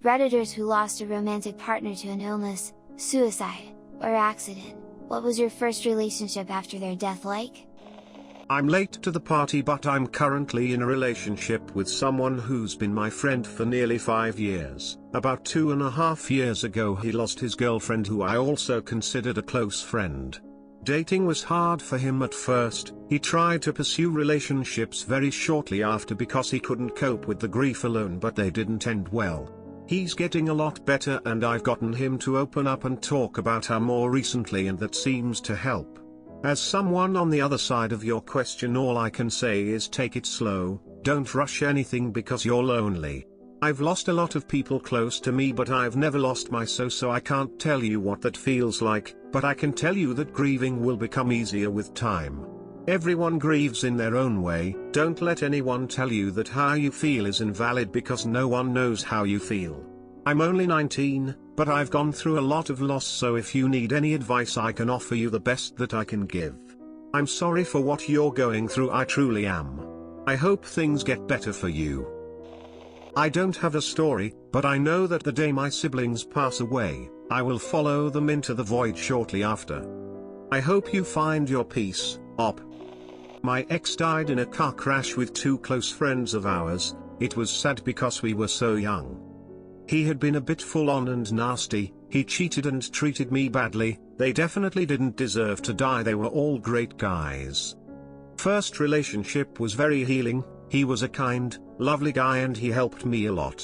Redditors who lost a romantic partner to an illness, suicide, or accident. What was your first relationship after their death like? I'm late to the party, but I'm currently in a relationship with someone who's been my friend for nearly 5 years. About 2.5 years ago he lost his girlfriend, who I also considered a close friend. Dating was hard for him at first. He tried to pursue relationships very shortly after because he couldn't cope with the grief alone, but they didn't end well. He's getting a lot better, and I've gotten him to open up and talk about her more recently, and that seems to help. As someone on the other side of your question, all I can say is take it slow, don't rush anything because you're lonely. I've lost a lot of people close to me, but I've never lost my so I can't tell you what that feels like, but I can tell you that grieving will become easier with time. Everyone grieves in their own way. Don't let anyone tell you that how you feel is invalid, because no one knows how you feel. I'm only 19, but I've gone through a lot of loss, so if you need any advice I can offer you the best that I can give. I'm sorry for what you're going through, I truly am. I hope things get better for you. I don't have a story, but I know that the day my siblings pass away, I will follow them into the void shortly after. I hope you find your peace, Op. My ex died in a car crash with 2 close friends of ours. It was sad because we were so young. He had been a bit full on and nasty. He cheated and treated me badly. They definitely didn't deserve to die. They were all great guys. First relationship was very healing. He was a kind, lovely guy and he helped me a lot.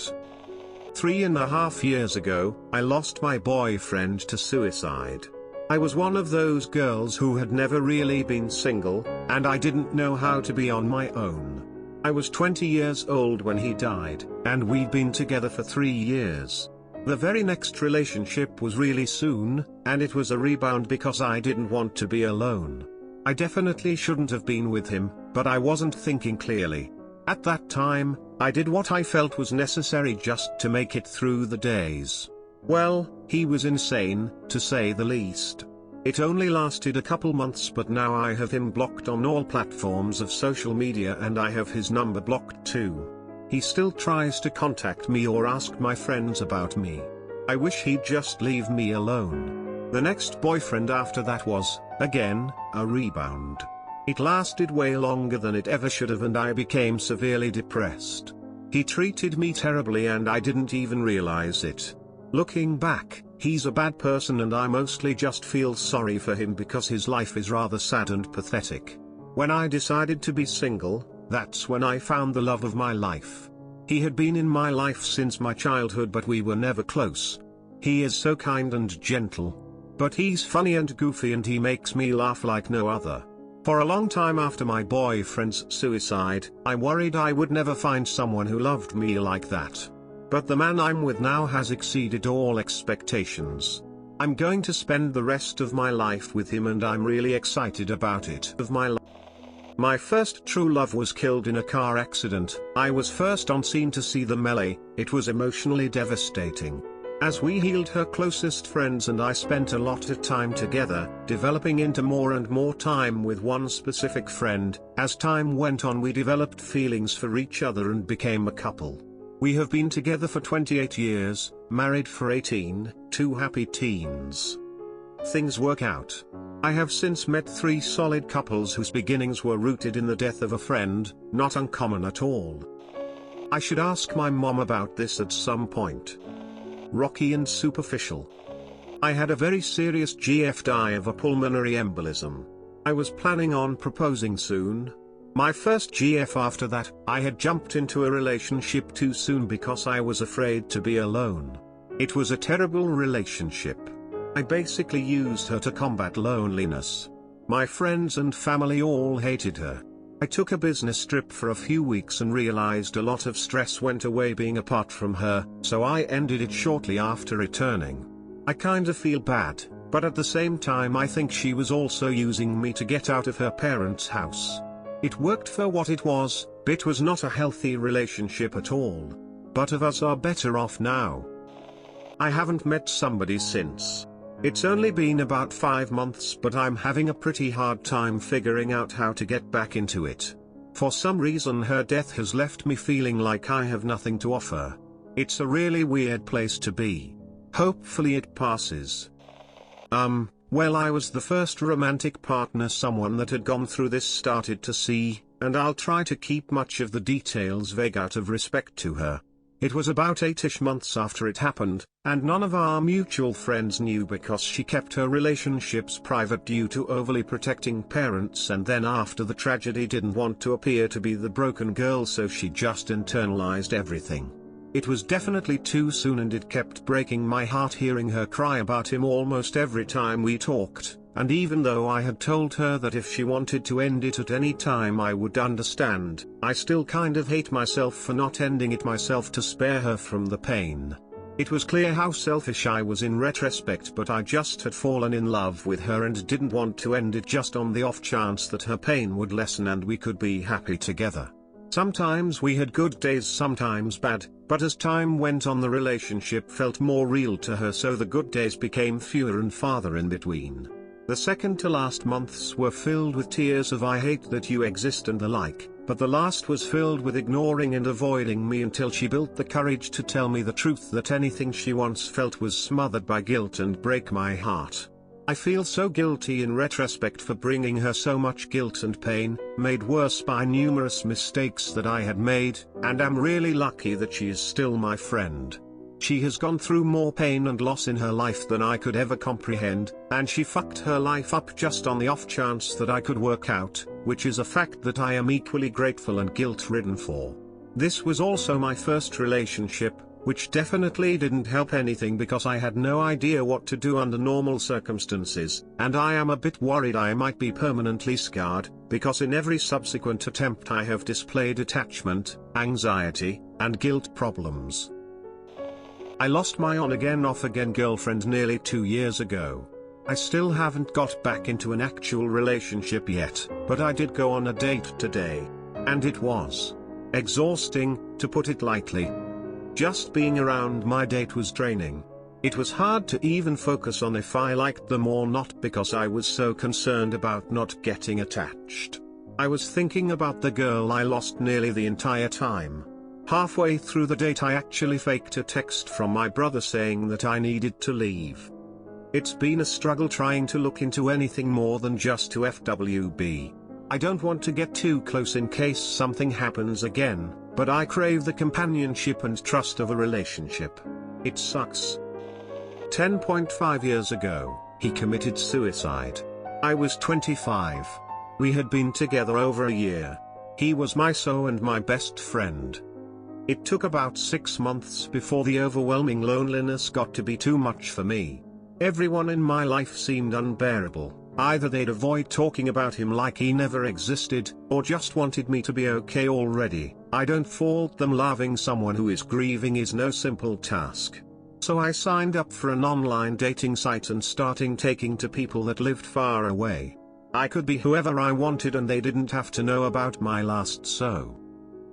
3.5 years ago, I lost my boyfriend to suicide. I was one of those girls who had never really been single, and I didn't know how to be on my own. I was 20 years old when he died, and we'd been together for 3 years. The very next relationship was really soon, and it was a rebound because I didn't want to be alone. I definitely shouldn't have been with him, but I wasn't thinking clearly. At that time, I did what I felt was necessary just to make it through the days. Well, he was insane, to say the least. It only lasted a couple months, but now I have him blocked on all platforms of social media and I have his number blocked too. He still tries to contact me or ask my friends about me. I wish he'd just leave me alone. The next boyfriend after that was, again, a rebound. It lasted way longer than it ever should have and I became severely depressed. He treated me terribly and I didn't even realize it. Looking back, he's a bad person and I mostly just feel sorry for him because his life is rather sad and pathetic. When I decided to be single, that's when I found the love of my life. He had been in my life since my childhood, but we were never close. He is so kind and gentle. But he's funny and goofy and he makes me laugh like no other. For a long time after my boyfriend's suicide, I worried I would never find someone who loved me like that. But the man I'm with now has exceeded all expectations. I'm going to spend the rest of my life with him and I'm really excited about it. My first true love was killed in a car accident. I was first on scene to see the melee. It was emotionally devastating. As we healed, her closest friends and I spent a lot of time together, developing into more and more time with one specific friend. As time went on, we developed feelings for each other and became a couple. We have been together for 28 years, married for 18, 2 happy teens. Things work out. I have since met 3 solid couples whose beginnings were rooted in the death of a friend, not uncommon at all. I should ask my mom about this at some point. Rocky and superficial. I had a very serious GF die of a pulmonary embolism. I was planning on proposing soon. My first GF after that, I had jumped into a relationship too soon because I was afraid to be alone. It was a terrible relationship. I basically used her to combat loneliness. My friends and family all hated her. I took a business trip for a few weeks and realized a lot of stress went away being apart from her, so I ended it shortly after returning. I kinda feel bad, but at the same time I think she was also using me to get out of her parents' house. It worked for what it was. It was not a healthy relationship at all. Both of us are better off now. I haven't met somebody since. It's only been about 5 months, but I'm having a pretty hard time figuring out how to get back into it. For some reason her death has left me feeling like I have nothing to offer. It's a really weird place to be. Hopefully it passes. Well, I was the first romantic partner someone that had gone through this started to see, and I'll try to keep much of the details vague out of respect to her. It was about 8-ish months after it happened, and none of our mutual friends knew because she kept her relationships private due to overly protecting parents, and then after the tragedy didn't want to appear to be the broken girl, so she just internalized everything. It was definitely too soon, and it kept breaking my heart hearing her cry about him almost every time we talked, and even though I had told her that if she wanted to end it at any time I would understand, I still kind of hate myself for not ending it myself to spare her from the pain. It was clear how selfish I was in retrospect, but I just had fallen in love with her and didn't want to end it just on the off chance that her pain would lessen and we could be happy together. Sometimes we had good days, sometimes bad, but as time went on the relationship felt more real to her, so the good days became fewer and farther in between. The second to last months were filled with tears of "I hate that you exist" and the like, but the last was filled with ignoring and avoiding me until she built the courage to tell me the truth that anything she once felt was smothered by guilt and break my heart. I feel so guilty in retrospect for bringing her so much guilt and pain, made worse by numerous mistakes that I had made, and am really lucky that she is still my friend. She has gone through more pain and loss in her life than I could ever comprehend, and she fucked her life up just on the off chance that I could work out, which is a fact that I am equally grateful and guilt-ridden for. This was also my first relationship, which definitely didn't help anything because I had no idea what to do under normal circumstances, and I am a bit worried I might be permanently scarred, because in every subsequent attempt I have displayed attachment, anxiety, and guilt problems. I lost my on-again off-again girlfriend nearly 2 years ago. I still haven't got back into an actual relationship yet, but I did go on a date today. And it was exhausting, to put it lightly. Just being around my date was draining. It was hard to even focus on if I liked them or not because I was so concerned about not getting attached. I was thinking about the girl I lost nearly the entire time. Halfway through the date I actually faked a text from my brother saying that I needed to leave. It's been a struggle trying to look into anything more than just to FWB. I don't want to get too close in case something happens again, but I crave the companionship and trust of a relationship. It sucks. 10.5 years ago, he committed suicide. I was 25. We had been together over a year. He was my soul and my best friend. It took about 6 months before the overwhelming loneliness got to be too much for me. Everyone in my life seemed unbearable. Either they'd avoid talking about him like he never existed, or just wanted me to be okay already. I don't fault them. Loving someone who is grieving is no simple task. So I signed up for an online dating site and started taking to people that lived far away. I could be whoever I wanted and they didn't have to know about my last so.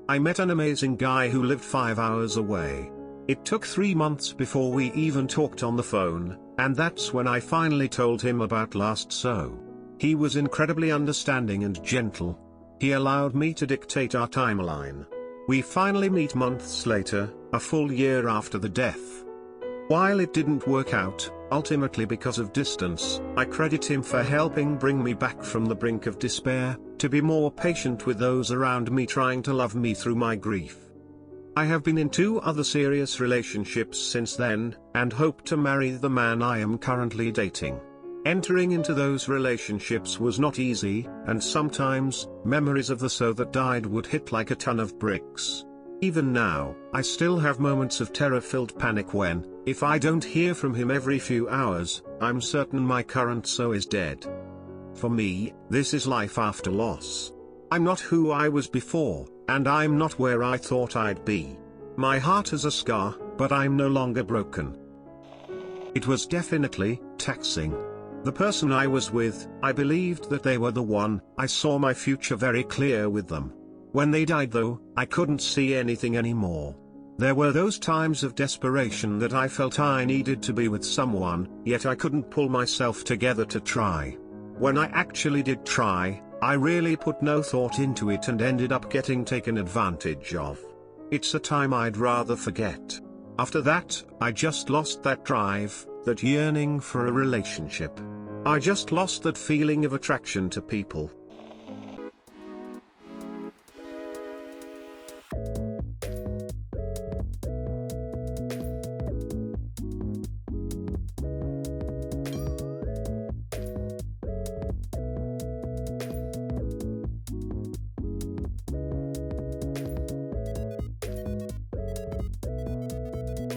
I met an amazing guy who lived 5 hours away. It took 3 months before we even talked on the phone, and that's when I finally told him about last so. He was incredibly understanding and gentle. He allowed me to dictate our timeline. We finally meet months later, a full year after the death. While it didn't work out, ultimately because of distance, I credit him for helping bring me back from the brink of despair, to be more patient with those around me trying to love me through my grief. I have been in 2 other serious relationships since then, and hope to marry the man I am currently dating. Entering into those relationships was not easy, and sometimes, memories of the so that died would hit like a ton of bricks. Even now, I still have moments of terror-filled panic when, if I don't hear from him every few hours, I'm certain my current so is dead. For me, this is life after loss. I'm not who I was before, and I'm not where I thought I'd be. My heart has a scar, but I'm no longer broken. It was definitely taxing. The person I was with, I believed that they were the one. I saw my future very clear with them. When they died though, I couldn't see anything anymore. There were those times of desperation that I felt I needed to be with someone, yet I couldn't pull myself together to try. When I actually did try, I really put no thought into it and ended up getting taken advantage of. It's a time I'd rather forget. After that, I just lost that drive, that yearning for a relationship. I just lost that feeling of attraction to people.